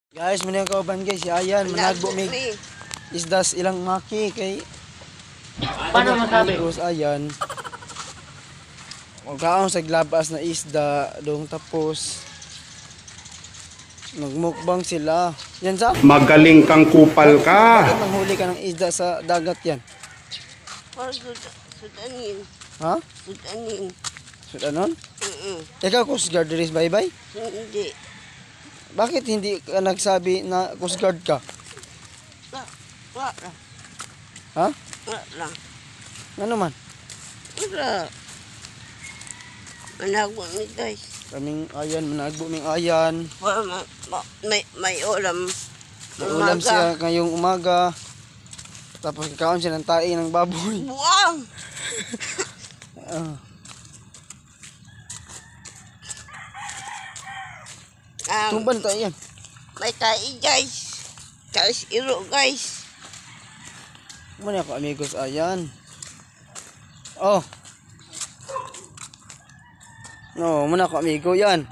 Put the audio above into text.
Guys, muna yung kauban guys. Ayan, managbo mig isdas ilang maki kay Paano masabi? Amigos, ayan. Magkaon sa glabas na isda dong tapos nagmukbang sila. Yan sa? Magaling kang kupal ka. Bakit manghuli ka ng isda sa dagat yan? Para sudanin. Ha? Sudanin. Sudanon? Ikaw, Coast Guard rin bye-bye? Hindi. Bakit hindi ka nagsabi na Coast Guard ka? Wala lang. Ha? Wala lang. Ano man? Wala. Managwa mi guys. Kaming ayan, managbo ming ayan. Wala may ulam. May ulam siya ngayong umaga. Tapos kakaon siya ng tae ng baboy. Buang! Tumban tayo yan. May tae guys. Guys, iro guys. Muna ako amigos, ayan. Oh. No, muna ako amigo yan.